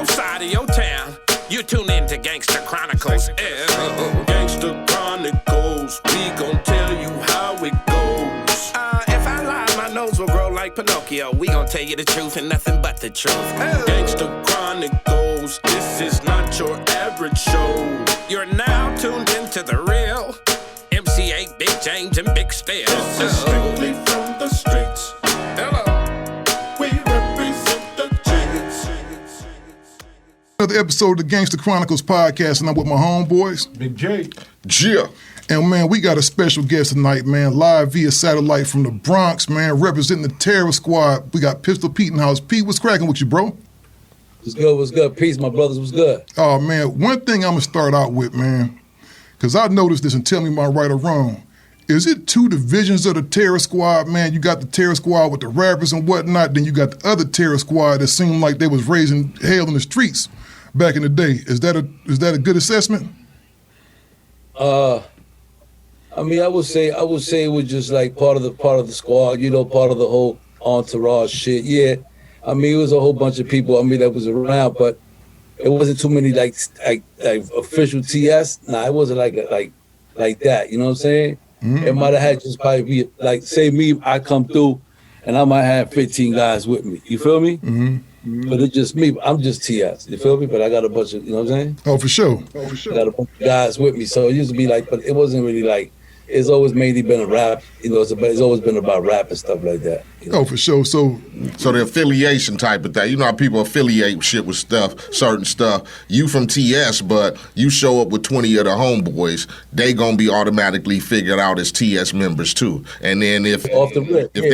side of your town. You tune in to Gangsta Chronicles. Gangsta Chronicles, we gon' tell you how it goes. If I lie, my nose will grow like Pinocchio. We gon' tell you the truth and nothing but the truth. Gangsta Chronicles, this is not your average show. You're now tuned into the real MC8, Big James, and Big Stairs. This is strictly from the streets. Hello. We represent the G's. Another episode of the Gangsta Chronicles podcast, and I'm with my homeboys. Big J. Gia. And man, we got a special guest tonight, man, live via satellite from the Bronx, man, representing the Terror Squad. We got Pistol Pete in the house. Pete, what's cracking with you, bro? What's good, what's good? Peace, my brothers, what's good? Oh, man, one thing I'm going to start out with, man, because I noticed this and tell me am I right or wrong. Is it two divisions of the Terror Squad, man? You got the Terror Squad with the rappers and whatnot, then you got the other Terror Squad that seemed like they was raising hell in the streets back in the day. Is that a good assessment? I mean, I would say it was just like part of the squad, you know, part of the whole entourage shit. Yeah, I mean, it was a whole bunch of people. I mean, that was around, but it wasn't too many like official TS. Nah, it wasn't like that. You know what I'm saying? Mm-hmm. It might have had just probably be like, say me, I come through, and I might have 15 guys with me. You feel me? Mm-hmm. But it's just me. I'm just TS. You feel me? But I got a bunch of, you know what I'm saying? Oh, for sure. I got a bunch of guys with me, so it used to be like, but it wasn't really like. It's always mainly been a rap, you know. It's always been about rap and stuff like that. You know? Oh, for sure. So the affiliation type of thing. You know how people affiliate shit with stuff, certain stuff. You from TS, but you show up with 20 of the homeboys, they gonna be automatically figured out as TS members too. And then if they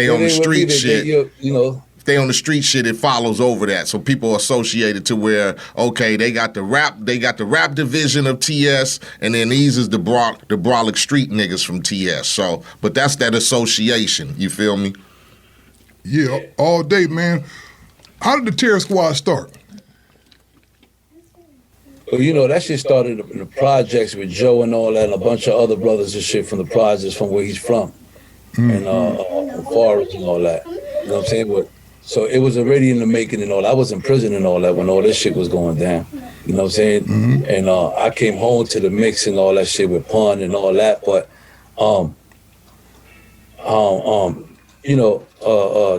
on the street shit, you know. They on the street shit, it follows over that. So people associate it to where, okay, they got the rap division of TS, and then these is the brolic street niggas from TS. So, but that's that association. You feel me? Yeah, all day, man. How did the Terror Squad start? Well, you know, that shit started in the projects with Joe and all that, and a bunch of other brothers and shit from the projects from where he's from, and Forest and all that. You know what I'm saying? So it was already in the making and all. I was in prison and all that when all this shit was going down. You know what I'm saying? Mm-hmm. And I came home to the mix and all that shit with Pun and all that. But you know,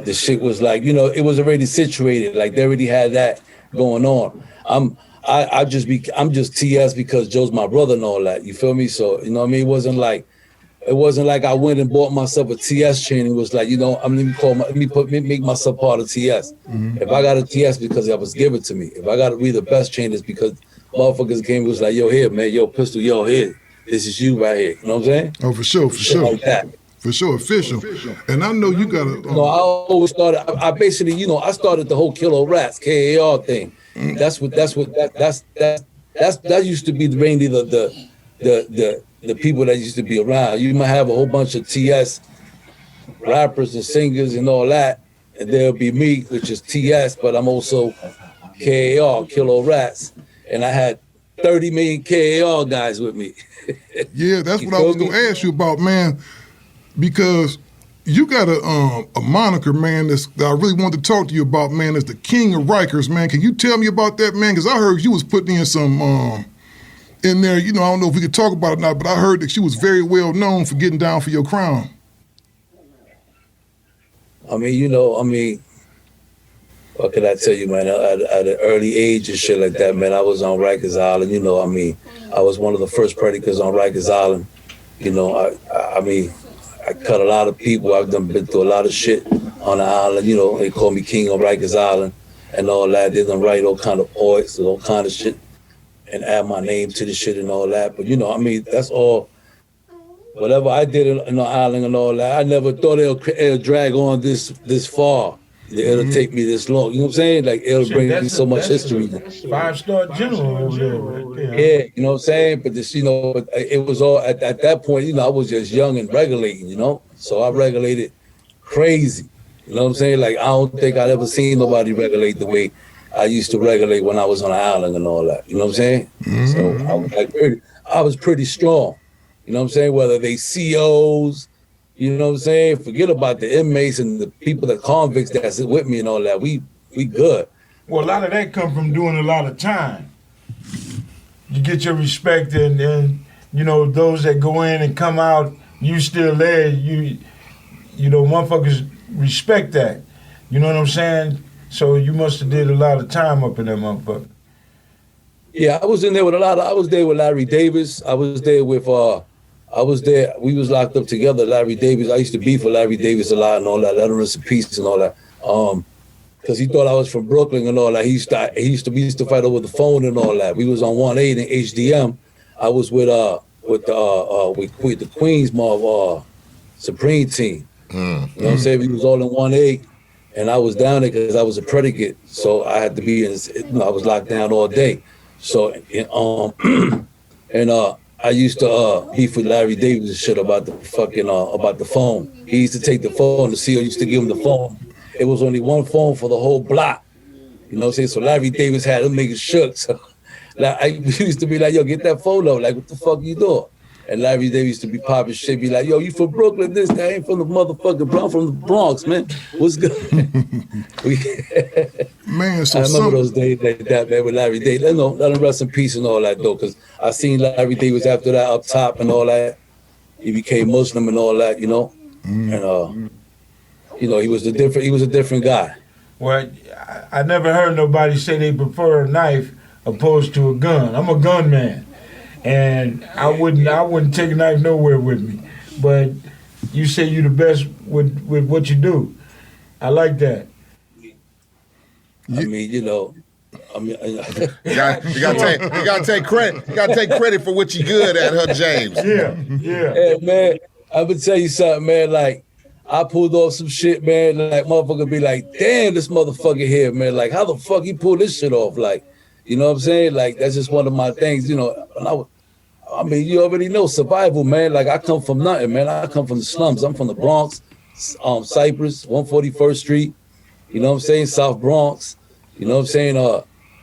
the shit was like, you know, it was already situated. Like they already had that going on. I'm just TS because Joe's my brother and all that. You feel me? So you know what I mean? It wasn't like I went and bought myself a TS chain. It was like, you know, make myself part of TS. Mm-hmm. If I got a TS because it was given to me. If I got to be the best chain, it's because motherfuckers came and was like, yo, here, man, yo, Pistol, yo, here. This is you right here. You know what I'm saying? Oh, for sure. Like that. For sure, official. And I know you got a... No, I always started, I basically, you know, I started the whole Kilo Rats, KAR thing. Mm-hmm. That used to be mainly the people that used to be around. You might have a whole bunch of TS rappers and singers and all that, and there'll be me, which is TS, but I'm also KAR, Kilo Rats, and I had 30 million KAR guys with me. Yeah, that's what I was going to ask you about, man, because you got a moniker, man, that I really wanted to talk to you about, man, is the King of Rikers, man. Can you tell me about that, man? Because I heard you was putting in some... in there, you know, I don't know if we could talk about it or not, but I heard that she was very well known for getting down for your crown. I mean, you know, what can I tell you, man? At an early age and shit like that, man, I was on Rikers Island, you know, I mean, I was one of the first predicators on Rikers Island. You know, I mean, I cut a lot of people. I've been through a lot of shit on the island, you know, they call me King of Rikers Island and all that. They done write all kind of poets and all kind of shit, and add my name to the shit and all that. But, you know, I mean, that's all. Whatever I did in the island and all that, I never thought it'll drag on this far. It'll take me this long. You know what I'm saying? Like, it'll bring me so much history. 5-star general over there right there. Yeah, you know what I'm saying? But this, you know, it was all, at that point, you know, I was just young and regulating, you know? So I regulated crazy. You know what I'm saying? Like, I don't think I'd ever seen nobody regulate the way I used to regulate when I was on the island and all that. You know what I'm saying? Mm-hmm. So I was pretty strong. You know what I'm saying? Whether they COs, you know what I'm saying? Forget about the inmates and the people, the convicts that's with me and all that. We good. Well, a lot of that come from doing a lot of time. You get your respect, and those that go in and come out, you still there. Motherfuckers respect that. You know what I'm saying? So you must have did a lot of time up in that motherfucker. Yeah, I was in there with I was there with Larry Davis. I was there with we was locked up together, Larry Davis. I used to beef for Larry Davis a lot and all that, let him rest in peace and all that. Because he thought I was from Brooklyn and all that. We used to fight over the phone and all that. We was on 1-8 in HDM. I was with the Queens Supreme team. You know what I'm saying? We was all in 1-8, and I was down there because I was a predicate, so I had to be I was locked down all day. So I used to beef with Larry Davis and shit about the fucking about the phone. He used to take the phone. The CEO used to give him the phone. It was only one phone for the whole block. You know what I'm saying? So Larry Davis had them niggas shook. So I used to be like, yo, get that phone up. Like, what the fuck you doing? And Larry Davis used to be popping shit, be like, yo, you from Brooklyn? This guy ain't from the motherfucking Bronx, from the Bronx, man. What's good? Man, so I remember those days like that, man, with Larry Davis. Let him rest in peace and all that, though, because I seen Larry Davis after that up top and all that. He became Muslim and all that, And, he was a different guy. Well, I never heard nobody say they prefer a knife opposed to a gun. I'm a gun man. And I wouldn't take a knife nowhere with me. But you say you the best with what you do. I like that. I mean, you gotta take credit. You gotta take credit for what you good at, huh, James? Yeah. Hey, man, I'm gonna tell you something, man. Like, I pulled off some shit, man. Like, motherfucker be like, damn, this motherfucker here, man. Like, how the fuck he pulled this shit off? Like, you know what I'm saying? Like, that's just one of my things, When you already know survival, man. Like, I come from nothing, man. I come from the slums. I'm from the Bronx, Cypress, 141st Street. You know what I'm saying? South Bronx. You know what I'm saying?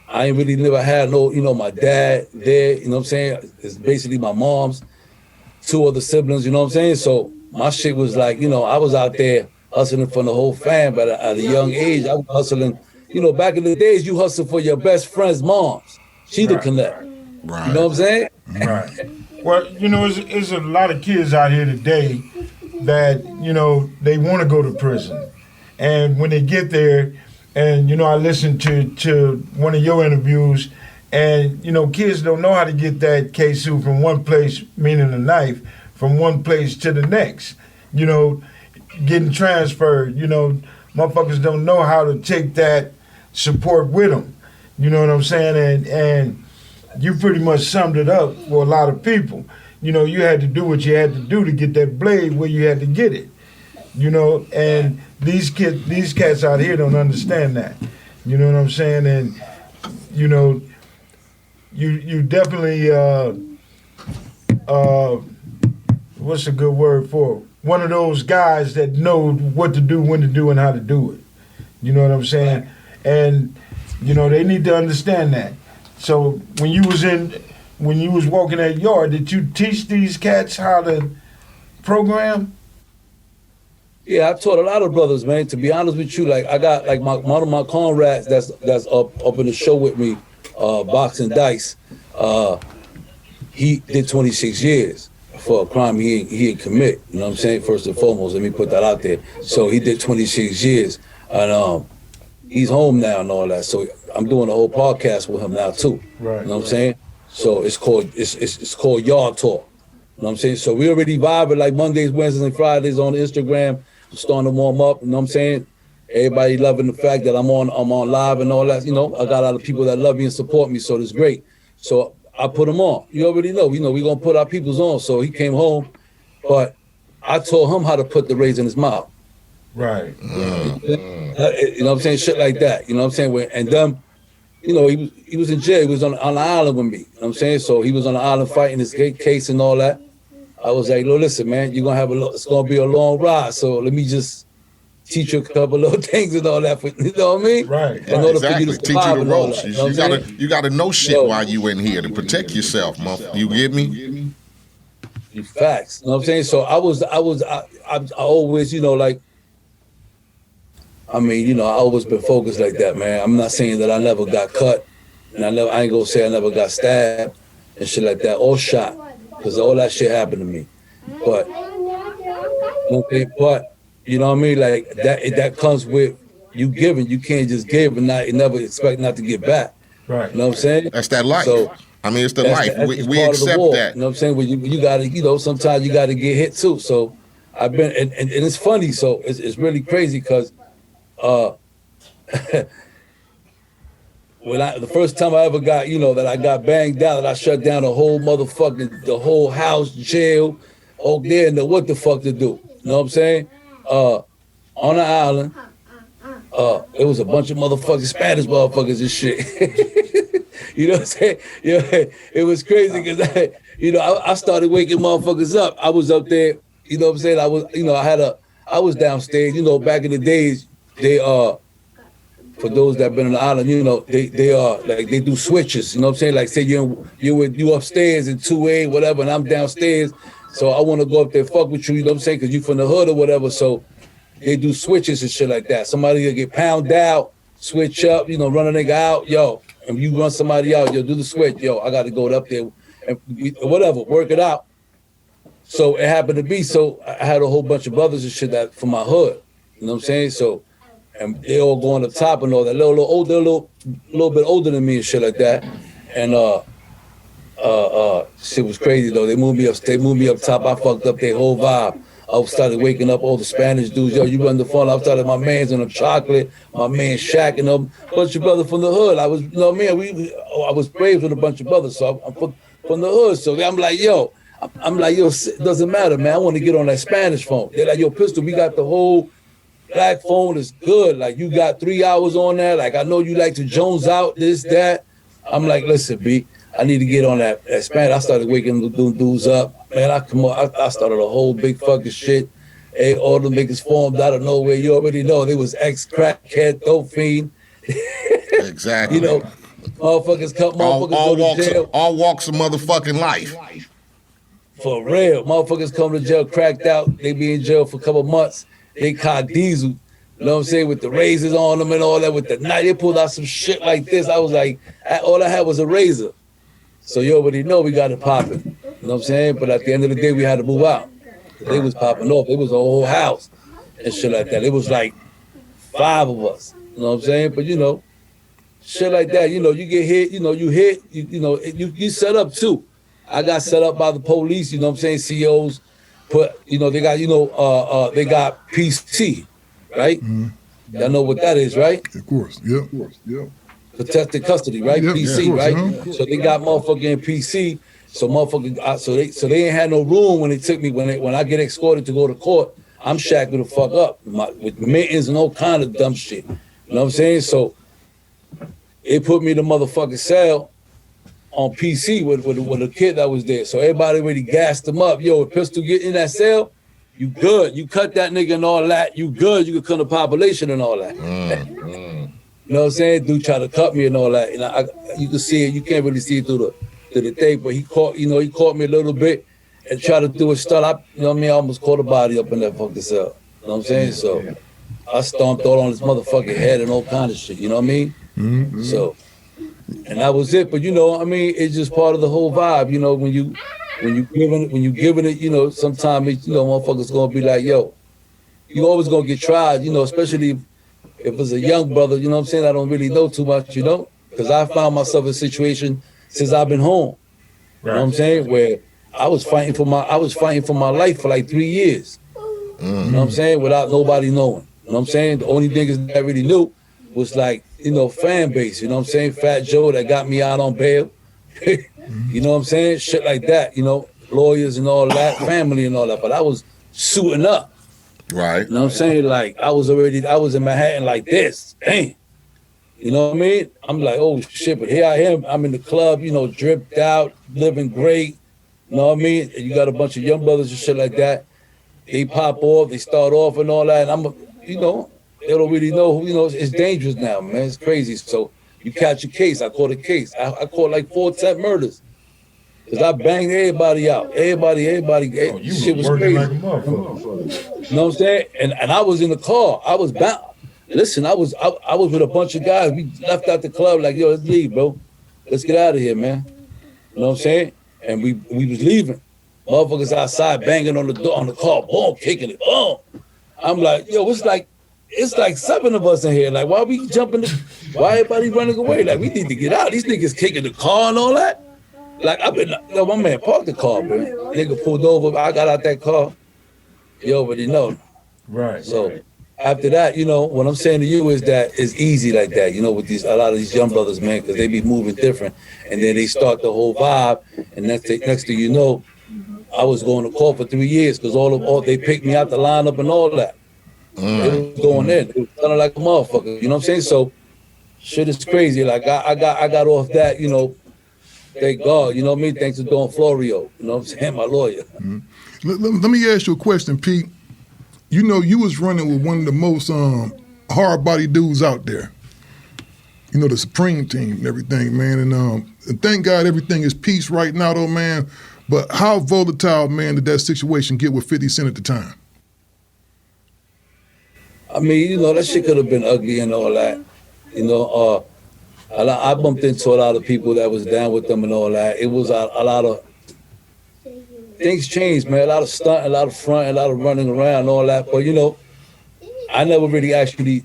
I ain't really never had my dad there. You know what I'm saying? It's basically my mom's, 2 other siblings. You know what I'm saying? So my shit was like, I was out there hustling for the whole fam. But at a young age, I was hustling. Back in the days, you hustle for your best friend's moms. She the connect. Right. You know what I'm saying? Right. Well, there's a lot of kids out here today that, they want to go to prison. And when they get there, and, I listened to one of your interviews, and, kids don't know how to get that K-Su from one place, meaning a knife, from one place to the next. Getting transferred, motherfuckers don't know how to take that support with them. You know what I'm saying? And you pretty much summed it up for a lot of people. You had to do what you had to do to get that blade where you had to get it. And these cats out here don't understand that. You know what I'm saying? And you definitely what's a good word for it? One of those guys that know what to do, when to do, and how to do it. You know what I'm saying? And they need to understand that. So when you was walking that yard, did you teach these cats how to program? Yeah, I taught a lot of brothers, man. To be honest with you, like I got like one of my comrades that's up in the show with me, Boxing Dice. He did 26 years for a crime he didn't commit. You know what I'm saying? First and foremost, let me put that out there. So he did 26 years, and he's home now and all that. So I'm doing a whole podcast with him now too. Right. You know what I'm saying? So it's called Yard Talk. You know what I'm saying? So we already vibing like Mondays, Wednesdays, and Fridays on Instagram. I'm starting to warm up. You know what I'm saying? Everybody loving the fact that I'm on live and all that. I got a lot of people that love me and support me, so it's great. So I put him on. You already know. We're gonna put our peoples on. So he came home, but I told him how to put the razor in his mouth. Right. You know what I'm saying? Shit like that. You know what I'm saying? And them, he was in jail. He was on the island with me. You know what I'm saying? So he was on the island fighting his case and all that. I was like, listen, man, you're gonna have it's gonna be a long ride. So let me just teach you a couple little things and all that. You know what I mean? Right. In order exactly. for you to Teach you the ropes. That, you gotta know shit while you in here to protect yourself, motherfucker. You get me? Facts. You know what I'm saying? So I always, like, I mean, you know, I always been focused like that, man. I'm not saying that I never got cut, and I ain't gonna say I never got stabbed and shit like that, or shot, because all that shit happened to me. But, you know what I mean? Like that comes with you giving. You can't just give and never expect not to get back. Right. You know what I'm saying? That's that life. So, I mean, it's the life. That's We part of the accept war, that. You know what I'm saying? Well, you gotta, you know, sometimes you gotta get hit too. So I've been, and it's funny. So it's really crazy because, when the first time I ever got, you know, that I got banged out, that I shut down the whole house, jail, there, and what the fuck to do. You know what I'm saying? On the island, it was a bunch of motherfucking Spanish motherfuckers and shit. You know what I'm saying? Yeah, it was crazy because I started waking motherfuckers up. I was up there, you know what I'm saying? I was downstairs, you know, back in the days, they for those that been on the island, you know, they like they do switches, you know what I'm saying? Like say you upstairs in 2A, whatever, and I'm downstairs. So I want to go up there fuck with you, you know what I'm saying? Because you from the hood or whatever. So they do switches and shit like that. Somebody will get pounded out, switch up, you know, run a nigga out, yo. And you run somebody out, yo, do the switch, yo, I got to go up there and whatever, work it out. So it happened to be, so I had a whole bunch of brothers and shit that from my hood, you know what I'm saying? So, and they all going up top and all that, little bit older than me and shit like that. And shit was crazy though. They moved me up top. I fucked up their whole vibe. I started waking up all the Spanish dudes. Yo, you run the phone. I started my man's on the chocolate, my man Shaq and a bunch of brothers from the hood. I was, you know what I mean? I was raised with a bunch of brothers, so I'm from the hood. So I'm like, yo, it doesn't matter, man. I want to get on that Spanish phone. They're like, yo, Pistol, we got the whole black phone is good. Like, you got 3 hours on that. Like, I know you like to Jones out, this, that. I'm like, listen, B, I need to get on that Spanish. I started waking the dudes up. Man, I started a whole big fucking shit. Hey, all the niggas formed out of nowhere. You already know they was ex-crackhead, dope fiend. Exactly. You know, motherfuckers go to jail. All walks of motherfucking life. For real. Motherfuckers come to jail, cracked out. They be in jail for a couple months. They caught diesel. You know what I'm saying? With the razors on them and all that, with the knife. They pulled out some shit like this. I was like, all I had was a razor. So you already know we got it popping. You know what I'm saying? But at the end of the day, we had to move out. They was popping off. It was a whole house and shit like that. It was like 5 of us. You know what I'm saying? But you know, shit like that. You know, you get hit. You know, you hit. You set up too. I got set up by the police. You know what I'm saying? COs put. You know, they got. They got PC, right? Mm-hmm. Y'all know what that is, right? Of course. Yep. Protected custody, right? Yep, PC, yeah, right? Uh-huh. So they got motherfucking PC. So motherfucker, so they ain't had no room when they took me when I get escorted to go to court. I'm shackled the fuck up with mittens and all kind of dumb shit. You know what I'm saying? So it put me in the motherfucking cell on PC with a kid that was there. So everybody already gassed him up. Yo, if Pistol get in that cell, you good. You cut that nigga and all that. You good. You can cut the population and all that. You know what I'm saying? Dude tried to cut me and all that. And you can see it. You can't really see it through the thing, but he caught me a little bit and tried to do a stunt. You know what I mean? I almost caught a body up in that fucking cell. You know what I'm saying? So I stomped all on his motherfucking head and all kind of shit. You know what I mean? Mm-hmm. So, and that was it. But you know, I mean, it's just part of the whole vibe. You know, when you giving it, you know, sometimes motherfuckers gonna be like, yo, you always gonna get tried. You know, especially if it's a young brother. You know what I'm saying? I don't really know too much. You know, because I found myself in a situation since I've been home. Right. You know what I'm saying? Where I was fighting for my life for like 3 years. Mm-hmm. You know what I'm saying? Without nobody knowing. You know what I'm saying? The only niggas that I really knew was like, you know, fan base. You know what I'm saying? Fat Joe that got me out on bail. You know what I'm saying? Shit like that. You know, lawyers and all that, family and all that. But I was suiting up. Right. You know what I'm saying? Like I was in Manhattan like this. Damn. You know what I mean? I'm like, oh shit, but here I am. I'm in the club, you know, dripped out, living great. You know what I mean? And you got a bunch of young brothers and shit like that. They pop off, they start off and all that. And they don't really know who, it's dangerous now, man. It's crazy. So you catch a case. I caught a case. I caught like 4 attempt murders. Because I banged everybody out. Everybody. Shit was crazy. Like a motherfucker. You know what I'm saying? And I was in the car. I was bound. listen, I was with a bunch of guys. We left out the club like, yo, let's leave, bro. Let's get out of here, man. You know what I'm saying? And we was leaving. Motherfuckers outside banging on the door, on the car, boom, kicking it, boom. I'm like, yo, it's like 7 of us in here. Like, why we jumping? Why everybody running away? Like, we need to get out. These niggas kicking the car and all that. Like, yo, my man parked the car, bro. Nigga pulled over. I got out that car. You already know. Right. So after that, you know, what I'm saying to you is that it's easy like that, you know, with a lot of these young brothers, man, because they be moving different. And then they start the whole vibe. And next thing you know, I was going to court for 3 years because all they picked me out the lineup and all that. It was going in. It was kind of like a motherfucker. You know what I'm saying? So shit is crazy. Like I got off that, you know, thank God. You know what I mean? Thanks to Don Florio. You know what I'm saying? My lawyer. Mm-hmm. Let me ask you a question, Pete. You know, you was running with one of the most hard-body dudes out there. You know, the Supreme Team and everything, man. And thank God everything is peace right now, though, man. But how volatile, man, did that situation get with 50 Cent at the time? I mean, you know, that shit could have been ugly and all that. You know, I bumped into a lot of people that was down with them and all that. It was a lot of things changed, man. A lot of stunt, a lot of front, a lot of running around and all that. But, you know, I never really actually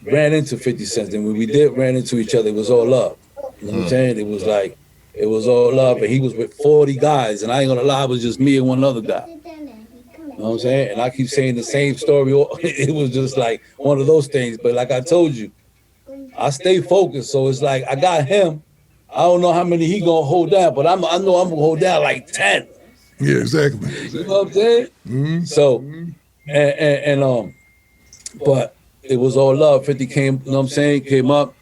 ran into 50 Cent. And when we did ran into each other, it was all love. You know what I'm saying? It was like, it was all love. And he was with 40 guys. And I ain't gonna lie, it was just me and one other guy. You know what I'm saying? And I keep saying the same story. It was just like one of those things. But like I told you, I stay focused. So it's like, I got him. I don't know how many he gonna hold down, but I know I'm gonna hold down like 10. Yeah, exactly. You know what I'm saying? Mm-hmm. So, but it was all love. 50 came, you know what I'm saying, came up.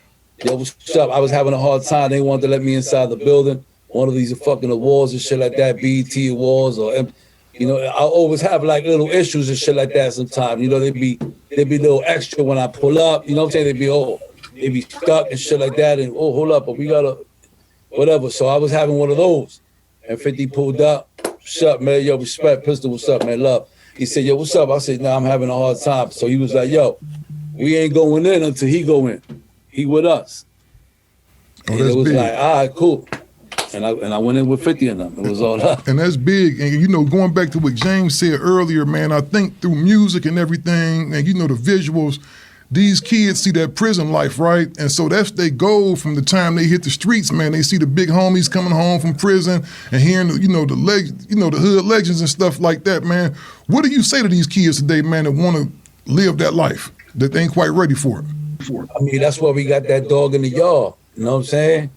Yo, what's up? I was having a hard time. They wanted to let me inside the building. One of these fucking awards and shit like that, BET awards or, you know, I always have like little issues and shit like that sometimes. You know, they be a little extra when I pull up. You know what I'm saying? They be stuck and shit like that. And, hold up, but we gotta, whatever. So I was having one of those. And 50 pulled up. What's up, man? Yo, respect. Pistol, what's up, man? Love. He said, yo, what's up? I said, nah, I'm having a hard time. So he was like, yo, we ain't going in until he go in. He with us. And it was big. Like, all right, cool. And I went in with 50 in them. It was all up. And that's big. And, you know, going back to what James said earlier, man, I think through music and everything, and, you know, the visuals, these kids see that prison life, right? And so that's their goal from the time they hit the streets, man. They see the big homies coming home from prison and hearing, the hood legends and stuff like that, man. What do you say to these kids today, man, that want to live that life, that they ain't quite ready for it? I mean, that's why we got that dog in the yard, you know what I'm saying?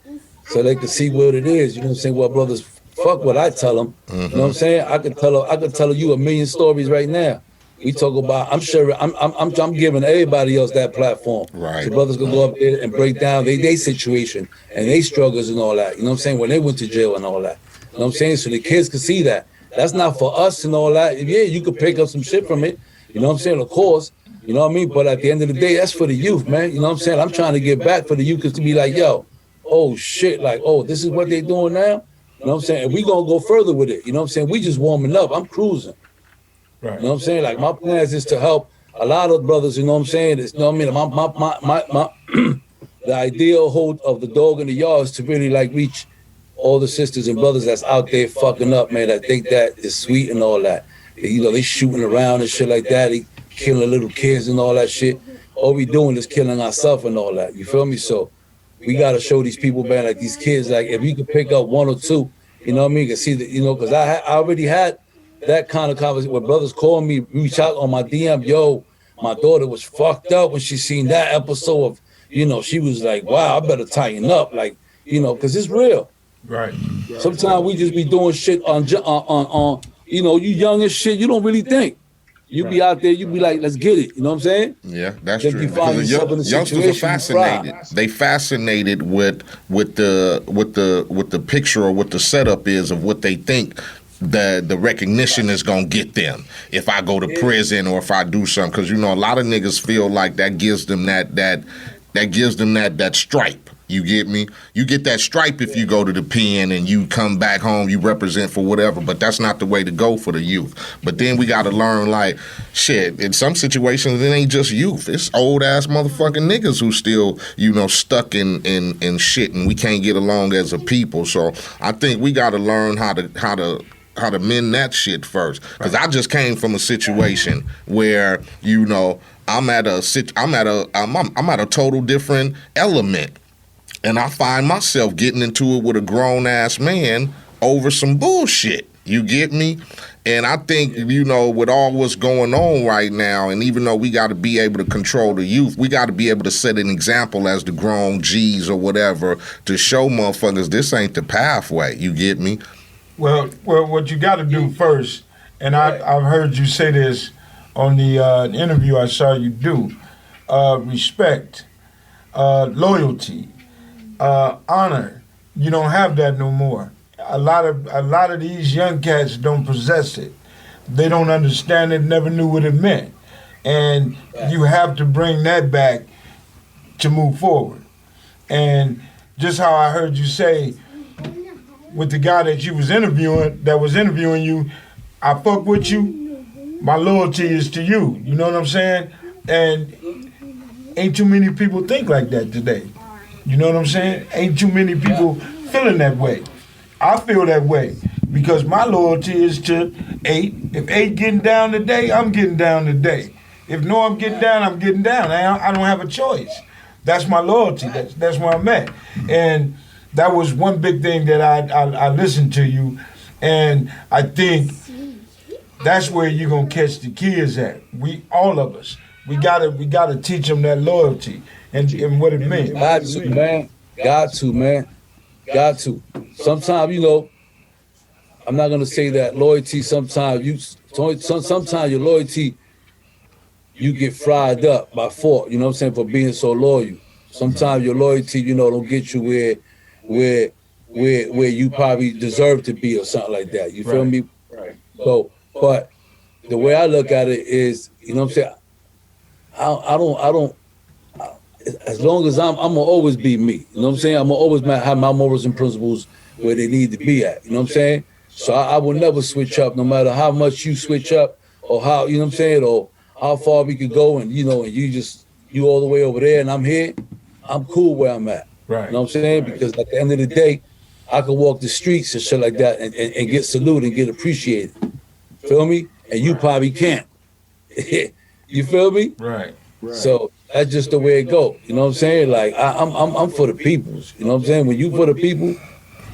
So they can see what it is, you know what I'm saying? Well, brothers, fuck what I tell them, you know what I'm saying? I could tell you a million stories right now. We talk about, I'm giving everybody else that platform. Right. So brothers can go up there and break down their situation and their struggles and all that. You know what I'm saying? When they went to jail and all that. You know what I'm saying? So the kids can see that. That's not for us and all that. Yeah, you could pick up some shit from it. You know what I'm saying? Of course. You know what I mean? But at the end of the day, that's for the youth, man. You know what I'm saying? I'm trying to get back for the youth to be like, yo, oh shit, like, oh, this is what they doing now? You know what I'm saying? And we gonna go further with it. You know what I'm saying? We just warming up. I'm cruising. Right. You know what I'm saying? Like, my plans is to help a lot of brothers, you know what I'm saying? It's, you know what I mean? The ideal hold of the dog in the yard is to really, like, reach all the sisters and brothers that's out there fucking up, man, that think that is sweet and all that. You know, they shooting around and shit like that. They killing little kids and all that shit. All we doing is killing ourselves and all that. You feel me? So we got to show these people, man, like these kids, like, if you could pick up one or two, you know what I mean? You can see that, you know, because I already had that kind of conversation where brothers call me, reach out on my DM, yo, my daughter was fucked up when she seen that episode of, you know, she was like, wow, I better tighten up, like, you know, because it's real. Right. Sometimes we just be doing shit on, you know, you young as shit, you don't really think. You be out there, you be like, let's get it. You know what I'm saying? Yeah, that's then true. You find yourself in a youngsters are fascinated. They fascinated with the picture or what the setup is of what they think the recognition is gonna get them if I go to prison or if I do something. Because you know, a lot of niggas feel like that gives them that stripe. You get me? You get that stripe if you go to the pen and you come back home, you represent for whatever, but that's not the way to go for the youth. But then we got to learn, like, shit, in some situations, it ain't just youth. It's old-ass motherfucking niggas who still, stuck in shit, and we can't get along as a people. So I think we got to learn how to mend that shit first. Because I just came from a situation where, I'm at a total different element. And I find myself getting into it with a grown-ass man over some bullshit. You get me? And I think, with all what's going on right now, and even though we got to be able to control the youth, we got to be able to set an example as the grown G's or whatever to show motherfuckers this ain't the pathway. You get me? Well, what you got to do first, and I've heard you say this on the interview I saw you do, respect, loyalty, honor. You don't have that no more. A lot of these young cats don't possess it. They don't understand it, never knew what it meant. And you have to bring that back to move forward. And just how I heard you say with the guy that was interviewing you, I fuck with you, my loyalty is to you. You know what I'm saying? And ain't too many people think like that today. You know what I'm saying? Ain't too many people feeling that way. I feel that way because my loyalty is to 8. If 8 getting down today, I'm getting down today. If I'm getting down, I'm getting down. I don't have a choice. That's my loyalty. That's where I'm at. And that was one big thing that I listened to you, and I think that's where you're gonna catch the kids at. All of us, we gotta teach them that loyalty and what it means. Got to. Sometimes, I'm not gonna say that loyalty. Sometimes your loyalty, you get fried up by fault. You know what I'm saying, for being so loyal. Sometimes your loyalty, don't get you where you probably deserve to be or something like that. You feel me? Right. So, but the way I look at it is, you know what I'm saying, I don't as long as I'm gonna always be me. You know what I'm saying? I'm gonna always have my morals and principles where they need to be at. You know what I'm saying? So I will never switch up, no matter how much you switch up or how, you know what I'm saying, or how far we could go, and and you all the way over there and I'm here. I'm cool where I'm at. Right. You know what I'm saying? Because at the end of the day, I can walk the streets and shit like that and get saluted and get appreciated. Feel me? And you probably can't. You feel me? Right. So that's just the way it go. You know what I'm saying? Like I'm for the peoples. You know what I'm saying? When you for the people, you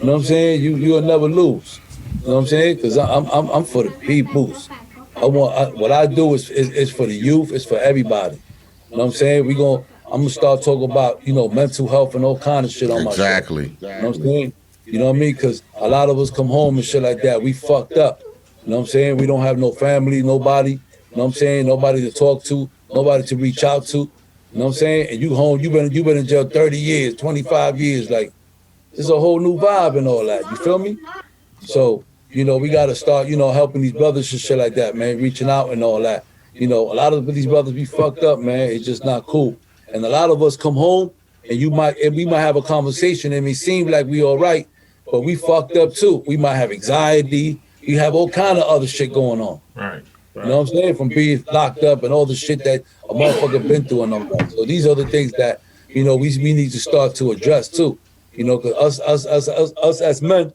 know what I'm saying? You'll never lose. You know what I'm saying? Because I'm for the peoples. What I do is for the youth. It's for everybody. You know what I'm saying? I'm gonna start talking about mental health and all kind of shit on my show. Exactly. You know what I'm saying? You know what I mean? Because a lot of us come home and shit like that. We fucked up. You know what I'm saying? We don't have no family, nobody. You know what I'm saying? Nobody to talk to, nobody to reach out to. You know what I'm saying? And you home, you been in jail 30 years, 25 years. Like, there's a whole new vibe and all that. You feel me? So, we got to start, helping these brothers and shit like that, man, reaching out and all that. A lot of these brothers be fucked up, man. It's just not cool. And a lot of us come home and we might have a conversation and it may seem like we all right, but we fucked up too. We might have anxiety. We have all kind of other shit going on. Right. You know what I'm saying? From being locked up and all the shit that a motherfucker been through and all that. So these are the things that, we need to start to address too. Because us as men,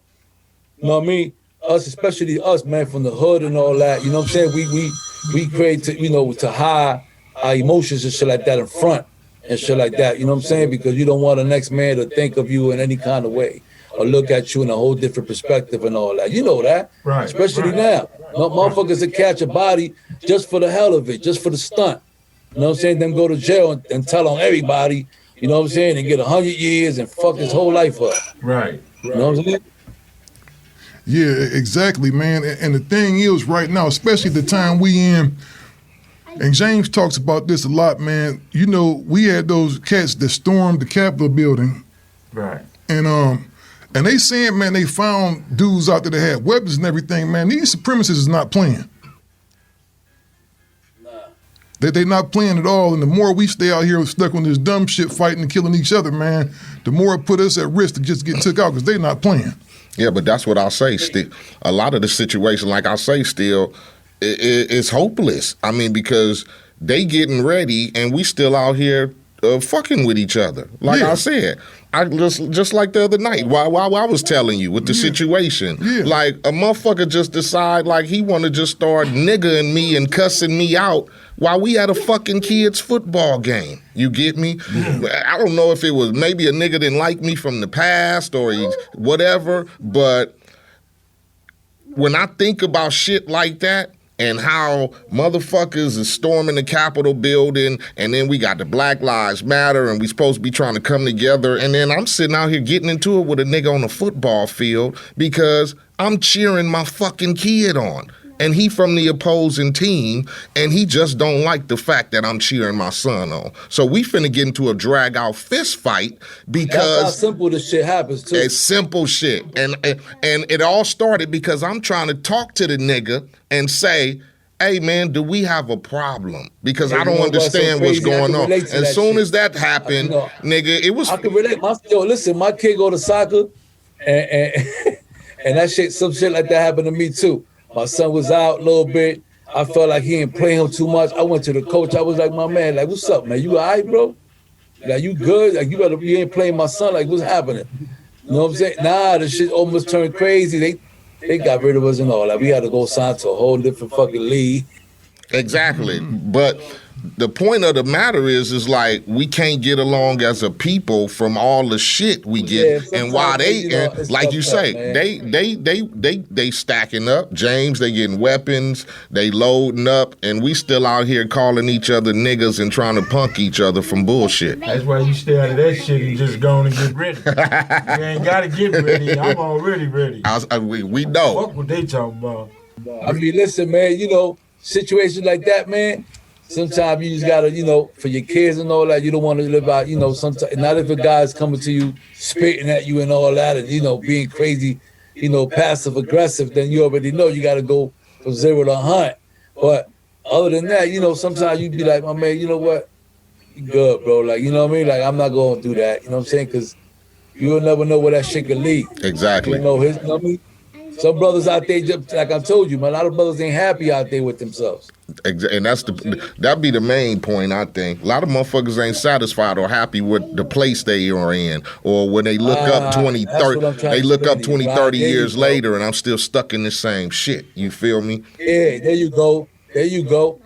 you know what I mean? Us, especially us, man, from the hood and all that, you know what I'm saying? We create to hide our emotions and shit like that in front and shit like that, you know what I'm saying? Because you don't want the next man to think of you in any kind of way or look at you in a whole different perspective and all that. You know that. Right. Especially now. No, motherfuckers that catch a body just for the hell of it, just for the stunt. You know what I'm saying? Them go to jail and tell on everybody, you know what I'm saying, and get 100 years and fuck his whole life up. Right. You know what I'm saying? Yeah, exactly, man. And the thing is, right now, especially the time we in, and James talks about this a lot, man. We had those cats that stormed the Capitol building. Right. And they saying, man, they found dudes out there that had weapons and everything, man. These supremacists is not playing. Nah. They not playing at all, and the more we stay out here stuck on this dumb shit fighting and killing each other, man, the more it put us at risk to just get took out because they not playing. Yeah, but that's what I'll say. Still, a lot of the situation, like I say, still, it's hopeless. I mean, because they getting ready and we still out here fucking with each other. Like I said, I just like the other night, while I was telling you with the situation, like a motherfucker just decide like he want to just start niggering me and cussing me out while we at a fucking kids football game. You get me? I don't know if it was maybe a nigga didn't like me from the past or whatever, but when I think about shit like that, and how motherfuckers is storming the Capitol building, and then we got the Black Lives Matter, and we supposed to be trying to come together, and then I'm sitting out here getting into it with a nigga on the football field because I'm cheering my fucking kid on. And he from the opposing team, and he just don't like the fact that I'm cheering my son on. So we finna get into a drag-out fist fight because... That's how simple this shit happens, too. It's simple shit. And it all started because I'm trying to talk to the nigga and say, hey, man, do we have a problem? Because I don't understand what's going on. As soon as that happened, nigga, it was... I can relate. Listen, my kid go to soccer, and that shit, some shit like that happened to me, too. My son was out a little bit. I felt like he didn't play him too much. I went to the coach. I was like, my man, like, what's up, man? You all right, bro? Like, you good? Like, you ain't playing my son. Like, what's happening? You know what I'm saying? Nah, the shit almost turned crazy. They got rid of us and all. Like, we had to go sign to a whole different fucking league. Exactly. But the point of the matter is like we can't get along as a people from all the shit we get, and why like you say, they stacking up. James, they getting weapons, they loading up, and we still out here calling each other niggas and trying to punk each other from bullshit. That's why you stay out of that shit and just go on and get ready. You ain't gotta get ready. I'm already ready. We know. Fuck what they talking about. I mean, listen, man. Situations like that, man. Sometimes you just gotta, for your kids and all that, you don't want to live out, sometimes, not if a guy's coming to you, spitting at you and all that, and, being crazy, passive aggressive, then you already know you gotta go from 0 to 100. But other than that, sometimes you be like, my man, you know what? You good, bro. Like, you know what I mean? Like, I'm not gonna do that. You know what I'm saying? Because you'll never know where that shit can lead. Exactly. You know what I mean? Some brothers out there, just like I told you, man, a lot of brothers ain't happy out there with themselves. And that'd be the main point, I think. A lot of motherfuckers ain't satisfied or happy with the place they are in, or when they look up 20, 30 years later, and I'm still stuck in the same shit. You feel me? Yeah, there you go.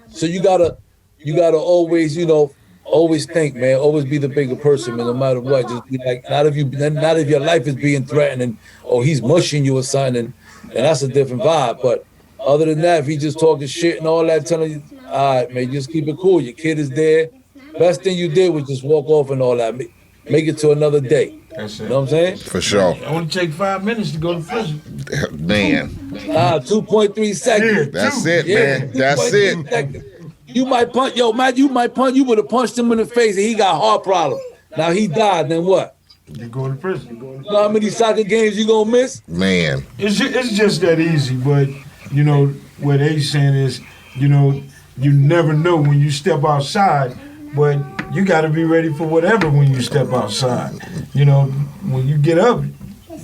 So you gotta always, always think, man. Always be the bigger person, man. No matter what, just be like, not if your life is being threatened, or he's mushing you or something, and that's a different vibe. But other than that, if he just talking shit and all that, telling you, all right, man, just keep it cool. Your kid is there. Best thing you did was just walk off and all that. Make it to another day. That's it. You know what I'm saying? For sure. I want to take 5 minutes to go to prison. Man. 2.3 seconds. That's it, man. That's it. Seconds. You might punch, Matt, you would have punched him in the face and he got heart problems. Now he died, then what? You go to prison. You know how many soccer games you gonna miss? Man. It's just that easy, but, what they saying is, you never know when you step outside, but you got to be ready for whatever when you step outside. When you get up,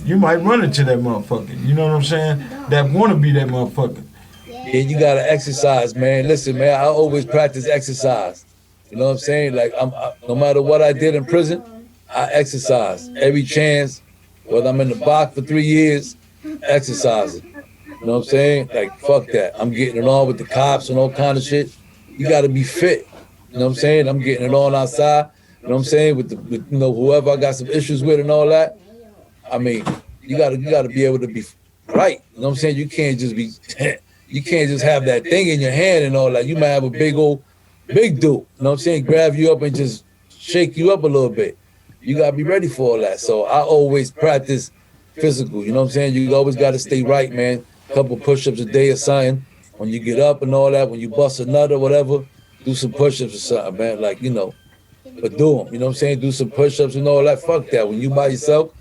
you might run into that motherfucker. You know what I'm saying? That want to be that motherfucker. Yeah, you gotta exercise, man. Listen, man, I always practice exercise. You know what I'm saying? Like, no matter what I did in prison, I exercise every chance. Whether I'm in the box for 3 years, exercising. You know what I'm saying? Like, fuck that. I'm getting it on with the cops and all kind of shit. You gotta be fit. You know what I'm saying? I'm getting it on outside. You know what I'm saying? With whoever I got some issues with and all that. I mean, you gotta be able to be right. You know what I'm saying? You can't just be. You can't just have that thing in your hand and all that. You might have a big dude, you know what I'm saying, grab you up and just shake you up a little bit. You got to be ready for all that. So I always practice physical, you know what I'm saying? You always got to stay right, man. A couple push-ups a day or something. When you get up and all that, when you bust a nut or whatever, do some push-ups or something, man. Like, but do them, you know what I'm saying? Do some push-ups and all that. Fuck that. When you by yourself,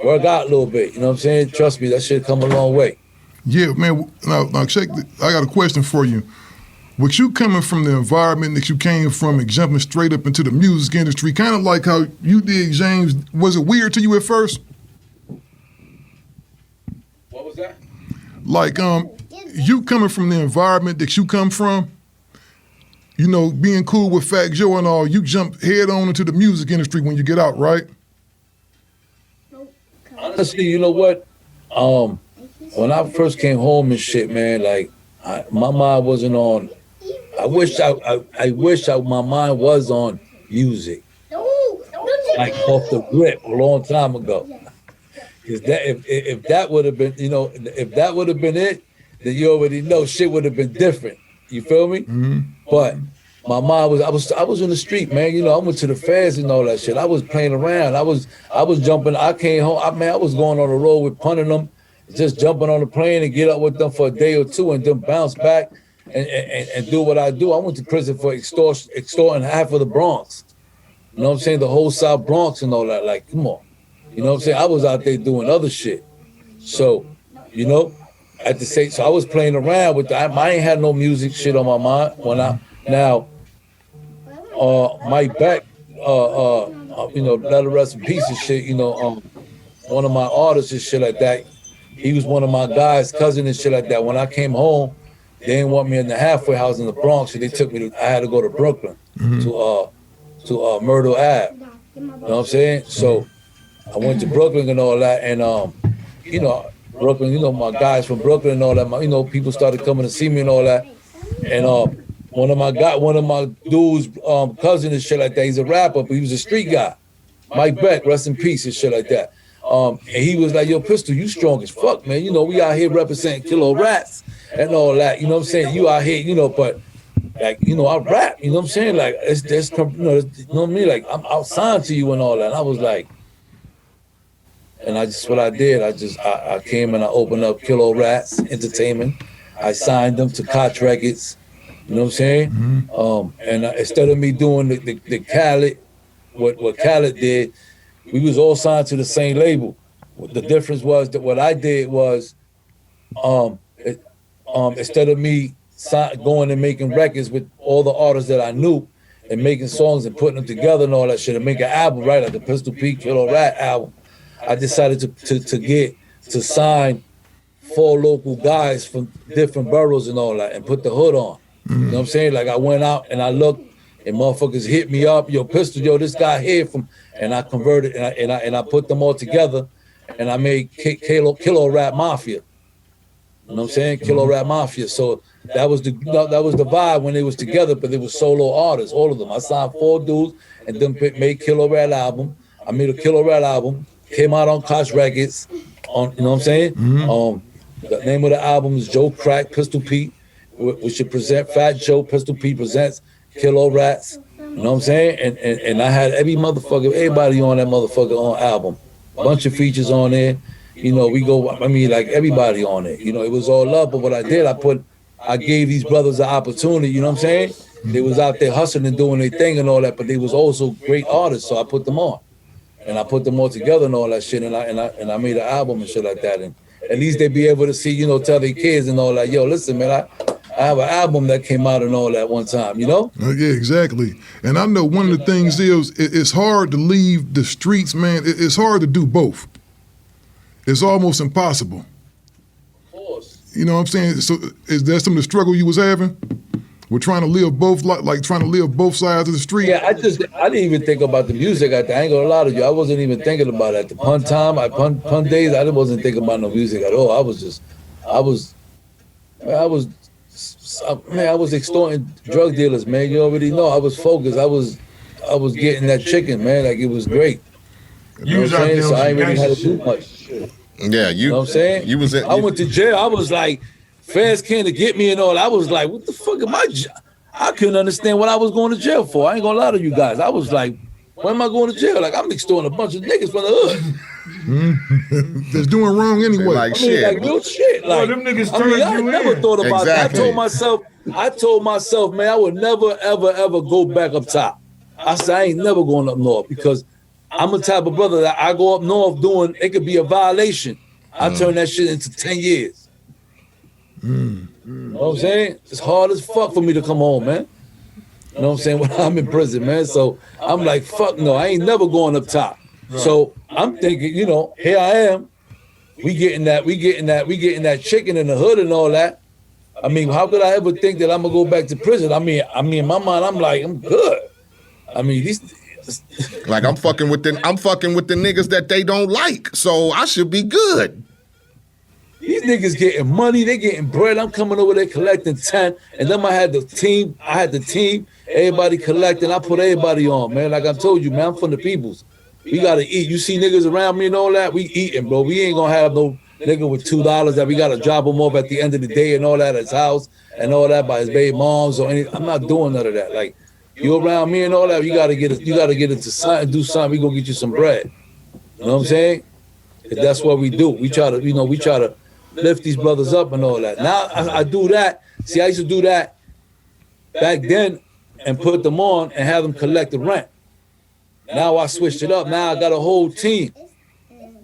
work out a little bit, you know what I'm saying? Trust me, that shit come a long way. Yeah, man. Now check. I got a question for you. with you coming from the environment that you came from and jumping straight up into the music industry, kind of like how you did, James, was it weird to you at first? What was that? Like, you coming from the environment that you come from, you know, being cool with Fat Joe and all, you jump head on into the music industry when you get out, right? Honestly, you know what? When I first came home and shit, man, like my mind wasn't on. I wish my mind was on music, like off the rip a long time ago. Because that if that would have been, you know, if that would have been it, then you already know shit would have been different. You feel me? Mm-hmm. But my mind was I was in the street, man. You know, I went to the fairs and all that shit. I was playing around. I was jumping. I came home. I was going on the road with punting them, just jumping on the plane and get up with them for a day or two and then bounce back and do what I do. I went to prison for extorting half of the Bronx. You know what I'm saying? The whole South Bronx and all that. Like, come on. You know what I'm saying? I was out there doing other shit. So, you know, so I was playing around with that. I ain't had no music shit on my mind Mike Beck, you know, let her rest in peace and shit, you know, one of my artists and shit like that. He was one of my guys, cousin and shit like that. When I came home, they didn't want me in the halfway house in the Bronx, so they took me I had to go to Brooklyn, to Myrtle Ave. You know what I'm saying? So I went to Brooklyn and all that, and you know, Brooklyn, you know, my guys from Brooklyn and all that, you know, people started coming to see me and all that. And one of my dude's cousin and shit like that, he's a rapper, but he was a street guy. Mike Beck, rest in peace and shit like that. And he was like, yo, Pistol, you strong as fuck, man. You know, we out here representing Kilo Rats and all that. You know what I'm saying? You out here, you know, but like, you know, I rap, you know what I'm saying? Like, you know what I mean? Like, I'm outside to you and all that. And I was like, and what I did, I came and I opened up Kilo Rats Entertainment. I signed them to Koch Records. You know what I'm saying? Mm-hmm. And instead of me doing the Khaled, what Khaled did, we was all signed to the same label. The difference was that what I did was, instead of me going and making records with all the artists that I knew and making songs and putting them together and all that shit and make an album, right, like the Pistol Pete Kilo Rat album, I decided to sign 4 local guys from different boroughs and all that and put the hood on. You know what I'm saying? Like I went out and I looked and motherfuckers hit me up, yo, Pistol, yo, this guy here from, and I converted and I put them all together and I made Kilo Rap Mafia. You know what I'm saying? Kilo Rap Mafia. So that was the vibe when they was together, but they were solo artists, all of them. I signed 4 dudes and then made Kilo Rat album. I made a Kilo Rat album, came out on Koch Records, you know what I'm saying? The name of the album is Joe Crack, Pistol Pete. We should present Fat Joe, Pistol Pete presents Kilo Rats. You know what I'm saying? And I had everybody on that motherfucker on album. Bunch of features on there. You know, like everybody on it. You know, it was all love, but what I did, I gave these brothers an opportunity, you know what I'm saying? They was out there hustling and doing their thing and all that, but they was also great artists, so I put them on. And I put them all together and all that shit, and I made an album and shit like that. And at least they be able to see, you know, tell their kids and all that, yo, listen, man, I have an album that came out and all that one time, you know? Yeah, exactly. And I know one of the things is it's hard to leave the streets, man. It's hard to do both. It's almost impossible. Of course. You know what I'm saying? So is that some of the struggle you was having? We're trying to live both, like trying to live both sides of the street. Yeah, I didn't even think about the music. I ain't gonna lie to you. I wasn't even thinking about it. At the pun time, pun days, I wasn't thinking about no music at all. I was extorting drug dealers, man. You already know. I was focused. I was getting that chicken, man. Like it was great. You know what I'm saying? So I ain't really had to do much. Yeah, you know what I'm saying? I went to jail. I was like, feds came to get me and all. I was like, what the fuck am I couldn't understand what I was going to jail for. I ain't gonna lie to you guys. I was like, why am I going to jail? Like I'm extorting a bunch of niggas from the hood. That's doing wrong anyway. Like shit. Like real shit. Like them niggas I never thought about that. I told myself, man, I would never, ever go back up top. I said, I ain't never going up north because I'm the type of brother that I go up north doing, it could be a violation. I turn that shit into 10 years. You know what I'm saying? It's hard as fuck for me to come home, man. You know what I'm saying? When I'm in prison, man. So I'm like, fuck no, I ain't never going up top. Right. So I'm thinking, you know, here I am. We getting that chicken in the hood and all that. I mean, how could I ever think that I'm gonna go back to prison? I mean, in my mind, I'm like, I'm good. I mean, like I'm fucking with the niggas that they don't like, so I should be good. These niggas getting money, they getting bread. I'm coming over there collecting 10, and then I had the team, everybody collecting. I put everybody on, man. Like I told you, man, I'm from the peoples. We gotta eat. You see niggas around me and all that, we eating, bro. We ain't gonna have no nigga with $2 that we gotta drop him off at the end of the day and all that at his house and all that by his baby moms or anything. I'm not doing none of that. Like, you around me and all that, you gotta get into something, do something. We gonna get you some bread. You know what I'm saying? That's what we do. We try to lift these brothers up and all that. Now I do that. See, I used to do that back then and put them on and have them collect the rent. Now I switched it up. Now I got a whole team.